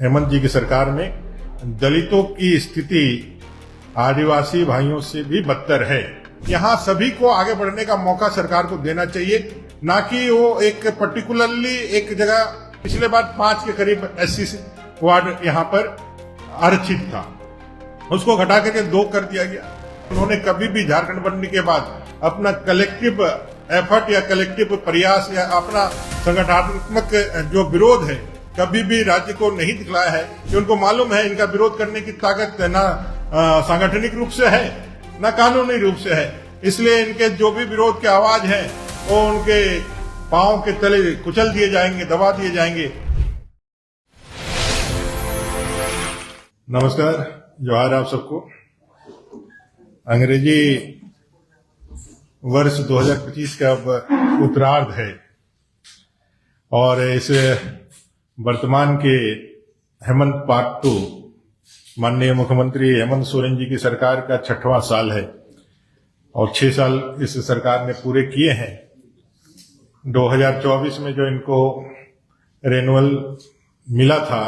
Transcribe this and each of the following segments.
हेमंत जी की सरकार में दलितों की स्थिति आदिवासी भाइयों से भी बदतर है। यहाँ सभी को आगे बढ़ने का मौका सरकार को देना चाहिए, ना कि वो एक पर्टिकुलरली एक जगह। पिछले बार 5 के करीब एससी वार्ड यहाँ पर आरक्षित था, उसको घटा करके 2 कर दिया गया। उन्होंने कभी भी झारखंड बनने के बाद अपना कलेक्टिव एफर्ट या कलेक्टिव प्रयास या अपना संगठनात्मक जो विरोध है कभी भी राज्य को नहीं दिखलाया है कि उनको मालूम है इनका विरोध करने की ताकत ना सांगठनिक रूप से है ना कानूनी रूप से है। इसलिए इनके जो भी विरोध के आवाज है वो उनके पांव के तले कुचल दिए जाएंगे, दबा दिए जाएंगे। नमस्कार, जोहार आप सबको। अंग्रेजी वर्ष 2025 का अब उत्तरार्ध है और इस वर्तमान के हेमंत पार्ट 2 माननीय मुख्यमंत्री हेमंत सोरेन जी की सरकार का 6वां साल है और 6 साल इस सरकार ने पूरे किए हैं। 2024 में जो इनको रेनुअल मिला था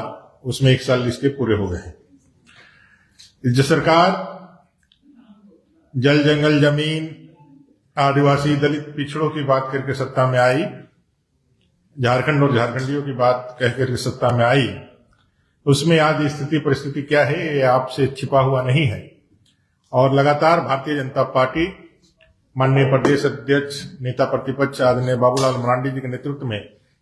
उसमें 1 साल इसके पूरे हो गए हैं। जो सरकार जल जंगल जमीन आदिवासी दलित पिछड़ों की बात करके सत्ता में आई, झारखंड और झारखंडियों की बात कहकर के सत्ता में आई, उसमें आज स्थिति परिस्थिति क्या है ये आपसे छिपा हुआ नहीं है। और लगातार भारतीय जनता पार्टी माननीय प्रदेश अध्यक्ष नेता प्रतिपक्ष आदरणीय बाबूलाल मरांडी जी के नेतृत्व में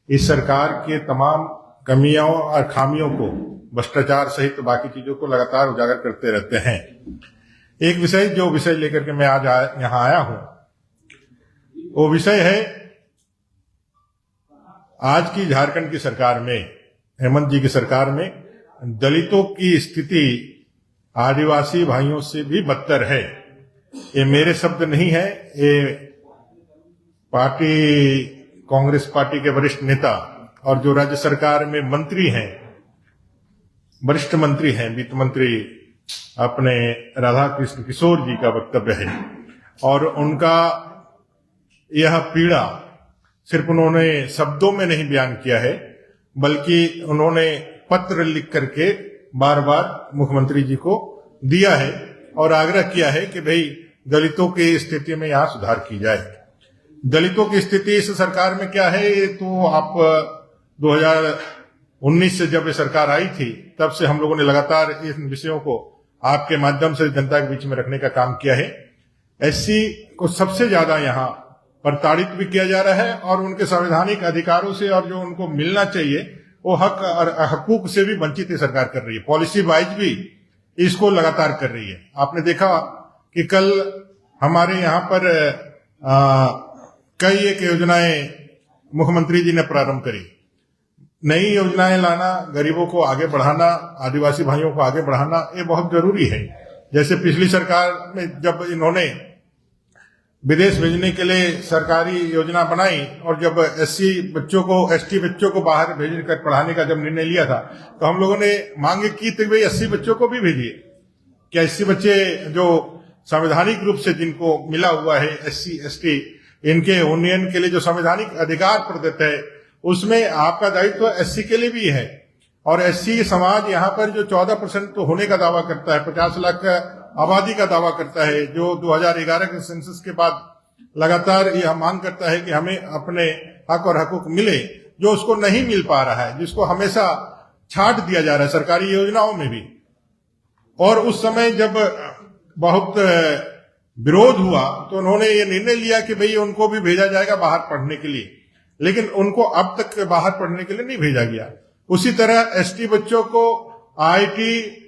इस सरकार के तमाम कमियों और खामियों को, भ्रष्टाचार सहित बाकी चीजों को लगातार उजागर करते रहते हैं। एक विषय जो विषय लेकर के मैं आज यहाँ आया हूं वो विषय है आज की झारखंड की सरकार में, हेमंत जी की सरकार में दलितों की स्थिति आदिवासी भाइयों से भी बदतर है। ये मेरे शब्द नहीं है, ये पार्टी कांग्रेस पार्टी के वरिष्ठ नेता और जो राज्य सरकार में मंत्री हैं, वरिष्ठ मंत्री हैं, वित्त मंत्री अपने राधा कृष्ण किशोर जी का वक्तव्य है। और उनका यह पीड़ा सिर्फ उन्होंने शब्दों में नहीं बयान किया है, बल्कि उन्होंने पत्र लिख करके बार बार मुख्यमंत्री जी को दिया है और आग्रह किया है कि भाई दलितों की स्थिति में यहां सुधार की जाए। दलितों की स्थिति इस सरकार में क्या है ये तो आप 2019 से जब ये सरकार आई थी तब से हम लोगों ने लगातार इन विषयों को आपके माध्यम से जनता के बीच में रखने का काम किया है। एससी को सबसे ज्यादा यहाँ प्रताड़ित भी किया जा रहा है और उनके संवैधानिक अधिकारों से और जो उनको मिलना चाहिए वो हक और हकूक से भी वंचित सरकार कर रही है। पॉलिसी वाइज भी इसको लगातार कर रही है। आपने देखा कि कल हमारे यहाँ पर कई एक योजनाएं मुख्यमंत्री जी ने प्रारंभ करी। नई योजनाएं लाना, गरीबों को आगे बढ़ाना, आदिवासी भाइयों को आगे बढ़ाना, ये बहुत जरूरी है। जैसे पिछली सरकार में जब इन्होंने विदेश भेजने के लिए सरकारी योजना बनाई और जब एससी बच्चों को, एसटी बच्चों को बाहर भेजकर पढ़ाने का जब निर्णय लिया था तो हम लोगों ने मांग की थी भाई 80 बच्चों को भी भेजिए। क्या 80 बच्चे जो संवैधानिक रूप से जिनको मिला हुआ है एससी एसटी, इनके उन्नयन के लिए जो संवैधानिक अधिकार प्रदत्त है उसमें आपका दायित्व एससी के लिए भी है। और एससी समाज यहाँ पर जो 14% होने का दावा करता है, 50 लाख आबादी का दावा करता है, जो 2011 के सेंसस के बाद लगातार यह मांग करता है कि हमें अपने हक और हकूक मिले, जो उसको नहीं मिल पा रहा है, जिसको हमेशा छांट दिया जा रहा है सरकारी योजनाओं में भी। और उस समय जब बहुत विरोध हुआ तो उन्होंने ये निर्णय लिया कि भाई उनको भी भेजा जाएगा बाहर पढ़ने के लिए, लेकिन उनको अब तक बाहर पढ़ने के लिए नहीं भेजा गया। उसी तरह एसटी बच्चों को आईटी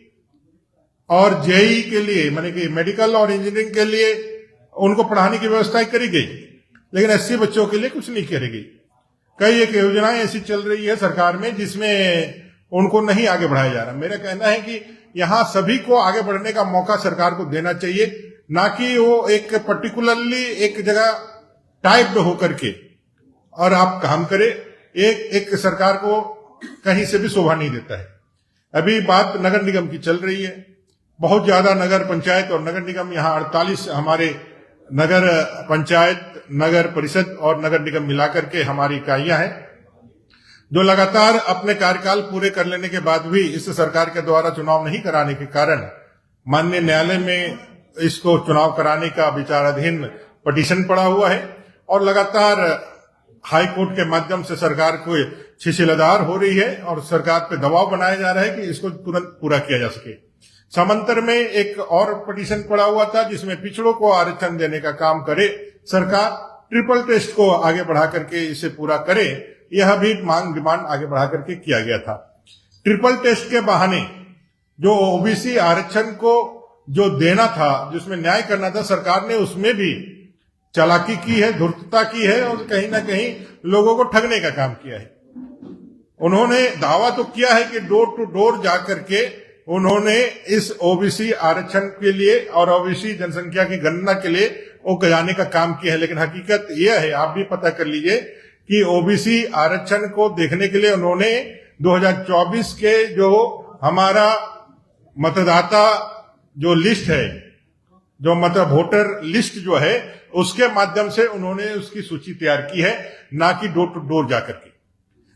और जेई के लिए, माने कि मेडिकल और इंजीनियरिंग के लिए उनको पढ़ाने की व्यवस्था करी गई, लेकिन एससी बच्चों के लिए कुछ नहीं करी गई। कई एक योजनाएं ऐसी चल रही है सरकार में जिसमें उनको नहीं आगे बढ़ाया जा रहा। मेरा कहना है कि यहाँ सभी को आगे बढ़ने का मौका सरकार को देना चाहिए, ना कि वो एक पर्टिकुलरली एक जगह टाइप्ड होकर के और आप काम करें। एक सरकार को कहीं से भी शोभा नहीं देता है। अभी बात नगर निगम की चल रही है, बहुत ज्यादा नगर पंचायत और नगर निगम, यहाँ 48 हमारे नगर पंचायत, नगर परिषद और नगर निगम मिलाकर के हमारी इकाइयां हैं। जो लगातार अपने कार्यकाल पूरे कर लेने के बाद भी इस सरकार के द्वारा चुनाव नहीं कराने के कारण माननीय न्यायालय में इसको चुनाव कराने का विचाराधीन पिटीशन पड़ा हुआ है और लगातार हाई कोर्ट के माध्यम से सरकार को छिछलदार हो रही है और सरकार पे दबाव बनाया जा रहा है कि इसको तुरंत पूरा किया जा सके। समांतर में एक और पिटीशन पड़ा हुआ था जिसमें पिछड़ों को आरक्षण देने का काम करे सरकार, ट्रिपल टेस्ट को आगे बढ़ा करके इसे पूरा करे, यह भी मांग डिमांड आगे बढ़ा करके किया गया था। ट्रिपल टेस्ट के बहाने जो ओबीसी आरक्षण को जो देना था, जिसमें न्याय करना था, सरकार ने उसमें भी चालाकी की है, धूर्तता की है और कहीं ना कहीं लोगों को ठगने का काम किया है। उन्होंने दावा तो किया है कि डोर टू डोर जाकर के उन्होंने इस ओबीसी आरक्षण के लिए और ओबीसी जनसंख्या की गणना के लिए वो जाने का काम किया है, लेकिन हकीकत यह है, आप भी पता कर लीजिए कि ओबीसी आरक्षण को देखने के लिए उन्होंने 2024 के जो हमारा मतदाता जो लिस्ट है, जो मतलब वोटर लिस्ट जो है, उसके माध्यम से उन्होंने उसकी सूची तैयार की है, ना कि डोर टू डोर जाकर के।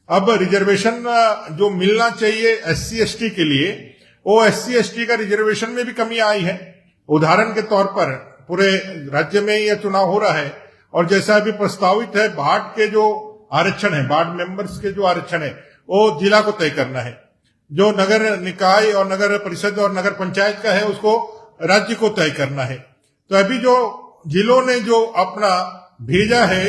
अब रिजर्वेशन जो मिलना चाहिए एससी एसटी के लिए, वो एससी एसटी का रिजर्वेशन में भी कमी आई है। उदाहरण के तौर पर पूरे राज्य में यह चुनाव हो रहा है और जैसा अभी प्रस्तावित है, बाढ़ के जो आरक्षण है, बाढ़ मेंबर्स के जो आरक्षण है, वो जिला को तय करना है। जो नगर निकाय और नगर परिषद और नगर पंचायत का है, उसको राज्य को तय करना है। तो अभी जो जिलों ने जो अपना भेजा है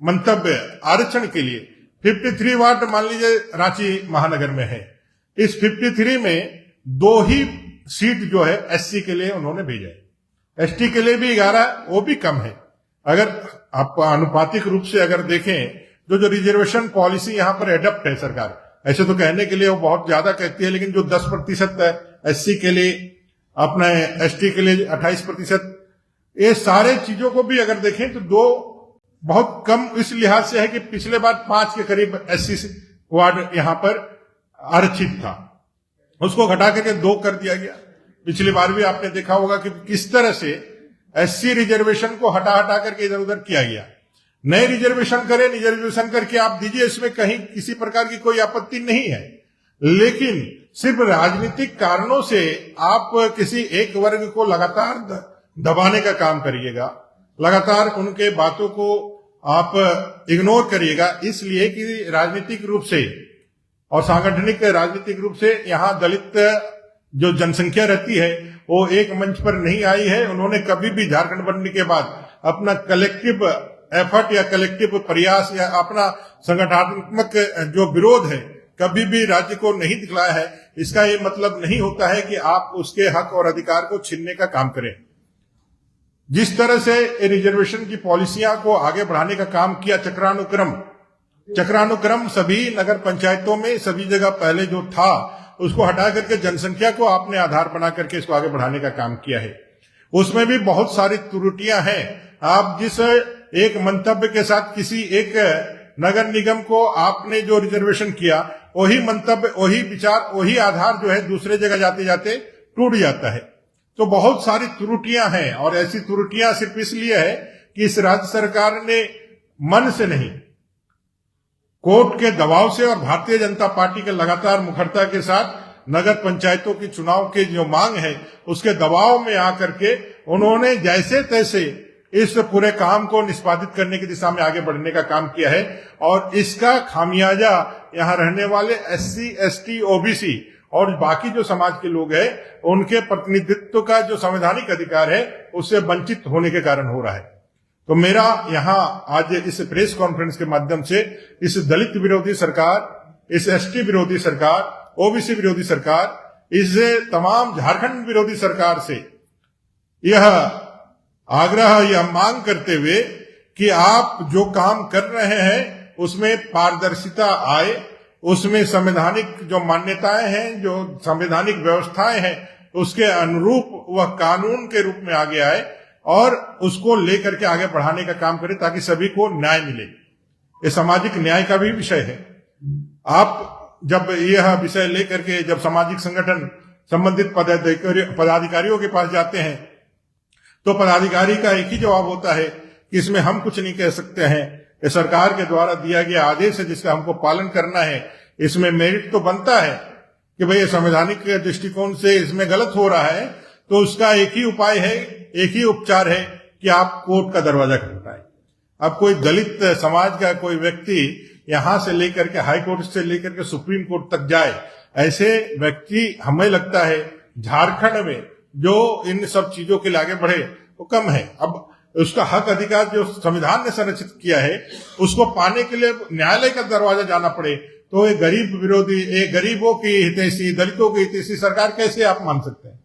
मंतव्य आरक्षण के लिए, 53 वार्ड मान लीजिए रांची महानगर में है, इस 53 में 2 ही सीट जो है एससी के लिए उन्होंने भेजा है, एसटी के लिए भी 11, वो भी कम है। अगर आप अनुपातिक रूप से अगर देखें, जो रिजर्वेशन पॉलिसी यहाँ पर एडप्ट है सरकार, ऐसे तो कहने के लिए वो बहुत ज्यादा कहती है, लेकिन जो 10% है एससी के लिए, अपने एसटी के लिए 28%, ये सारे चीजों को भी अगर देखें तो 2 बहुत कम इस लिहाज से है कि पिछले बार 5 के करीब एससी वार्ड यहां पर आरक्षित था, उसको घटा करके 2 कर दिया गया। पिछली बार भी आपने देखा होगा कि किस तरह से एससी रिजर्वेशन को हटा हटा करके इधर उधर किया गया। नए रिजर्वेशन करें, रिजर्वेशन करके आप दीजिए, इसमें कहीं किसी प्रकार की कोई आपत्ति नहीं है, लेकिन सिर्फ राजनीतिक कारणों से आप किसी एक वर्ग को लगातार दबाने का काम करिएगा, लगातार उनके बातों को आप इग्नोर करिएगा, इसलिए कि राजनीतिक रूप से और सांगठनिक राजनीतिक रूप से यहाँ दलित जो जनसंख्या रहती है वो एक मंच पर नहीं आई है। उन्होंने कभी भी झारखंड बनने के बाद अपना कलेक्टिव एफर्ट या कलेक्टिव प्रयास या अपना संगठनात्मक जो विरोध है कभी भी राज्य को नहीं दिखलाया है। इसका ये मतलब नहीं होता है कि आप उसके हक और अधिकार को छीनने का काम करें। जिस तरह से रिजर्वेशन की पॉलिसियां को आगे बढ़ाने का काम किया, चक्रानुक्रम सभी नगर पंचायतों में सभी जगह पहले जो था उसको हटा करके जनसंख्या को आपने आधार बना करके इसको आगे बढ़ाने का काम किया है। उसमें भी बहुत सारी त्रुटियां हैं। आप जिस एक मंतव्य के साथ किसी एक नगर निगम को आपने जो रिजर्वेशन किया, वही मंतव्य, वही विचार, वही आधार जो है दूसरे जगह जाते जाते टूट जाता है। तो बहुत सारी त्रुटियां हैं और ऐसी त्रुटियां सिर्फ इसलिए है कि इस राज्य सरकार ने मन से नहीं, कोर्ट के दबाव से और भारतीय जनता पार्टी के लगातार मुखरता के साथ नगर पंचायतों की चुनाव की जो मांग है उसके दबाव में आकर के उन्होंने जैसे तैसे इस पूरे काम को निष्पादित करने की दिशा में आगे बढ़ने का काम किया है। और इसका खामियाजा यहाँ रहने वाले एससी, एसटी, ओबीसी और बाकी जो समाज के लोग हैं उनके प्रतिनिधित्व का जो संवैधानिक अधिकार है उससे वंचित होने के कारण हो रहा है। तो मेरा यहाँ आज इस प्रेस कॉन्फ्रेंस के माध्यम से इस दलित विरोधी सरकार, इस एसटी विरोधी सरकार, ओबीसी विरोधी सरकार, इस तमाम झारखंड विरोधी सरकार से यह आग्रह या मांग करते हुए कि आप जो काम कर रहे हैं उसमें पारदर्शिता आए, उसमें संवैधानिक जो मान्यताएं हैं, जो संवैधानिक व्यवस्थाएं हैं, उसके अनुरूप वह कानून के रूप में आगे आए और उसको लेकर के आगे बढ़ाने का काम करें ताकि सभी को न्याय मिले। ये सामाजिक न्याय का भी विषय है। आप जब यह विषय लेकर के जब सामाजिक संगठन संबंधित पदाधिकारियों के पास जाते हैं तो पदाधिकारी का एक ही जवाब होता है कि इसमें हम कुछ नहीं कह सकते हैं, ये सरकार के द्वारा दिया गया आदेश है जिसका हमको पालन करना है। इसमें मेरिट तो बनता है कि भाई संवैधानिक दृष्टिकोण से इसमें गलत हो रहा है, तो उसका एक ही उपाय है, एक ही उपचार है कि आप कोर्ट का दरवाजा खटखटाएं। अब कोई दलित समाज का कोई व्यक्ति यहां से लेकर के हाई कोर्ट से लेकर के सुप्रीम कोर्ट तक जाए, ऐसे व्यक्ति हमें लगता है झारखंड में जो इन सब चीजों के लिए आगे बढ़े वो कम है। अब उसका हक अधिकार जो संविधान ने संरक्षित किया है उसको पाने के लिए न्यायालय का दरवाजा जाना पड़े, तो ये गरीब विरोधी, ये गरीबों की हितैषी, दलितों की हितैषी सरकार कैसे आप मान सकते हैं?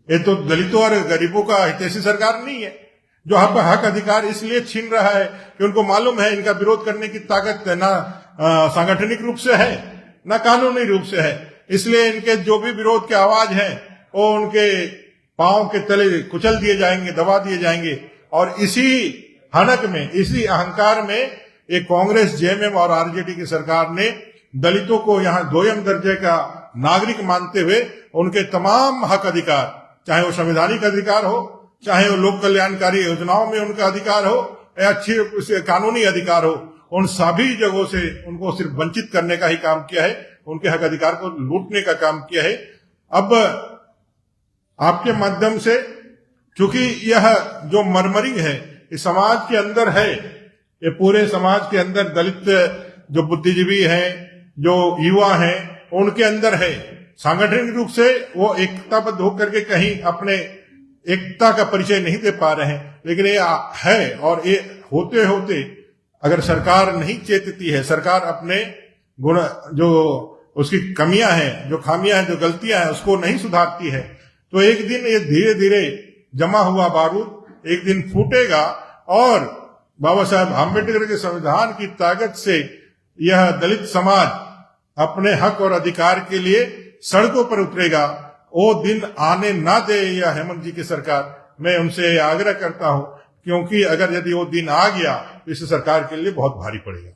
ये तो दलितों और गरीबों का हितैषी सरकार नहीं है, जो हक अधिकार इसलिए छीन रहा है कि उनको मालूम है इनका विरोध करने की ताकत ना सांगठनिक रूप से है ना कानूनी रूप से है, इसलिए इनके जो भी विरोध के आवाज है वो उनके पांव के तले कुचल दिए जाएंगे, दबा दिए जाएंगे। और इसी हनक में, इसी अहंकार में ये कांग्रेस, जेएमएम और आरजेडी की सरकार ने दलितों को यहाँ दोयम दर्जे का नागरिक मानते हुए उनके तमाम हक अधिकार, चाहे वो संवैधानिक अधिकार हो, चाहे वो लोक कल्याणकारी योजनाओं में उनका अधिकार हो या अच्छे कानूनी अधिकार हो, उन सभी जगहों से उनको सिर्फ वंचित करने का ही काम किया है, उनके हक अधिकार को लूटने का काम किया है। अब आपके माध्यम से, चूंकि यह जो मरमरी है इस समाज के अंदर है, ये पूरे समाज के अंदर दलित जो बुद्धिजीवी हैं, जो युवा हैं, उनके अंदर है, सांगठनिक रूप से वो एकताबद्ध होकर के कहीं अपने एकता का परिचय नहीं दे पा रहे हैं, लेकिन ये है। और ये होते होते अगर सरकार नहीं चेतती है, सरकार अपने गुण, जो उसकी कमियां हैं, जो खामियां हैं, जो गलतियां हैं, उसको नहीं सुधारती है, तो एक दिन ये धीरे धीरे जमा हुआ बारूद एक दिन फूटेगा और बाबा साहेब आम्बेडकर के संविधान की ताकत से यह दलित समाज अपने हक और अधिकार के लिए सड़कों पर उतरेगा। वो दिन आने ना दे यह हेमंत जी की सरकार, मैं उनसे आग्रह करता हूं, क्योंकि अगर यदि वो दिन आ गया तो इस सरकार के लिए बहुत भारी पड़ेगा।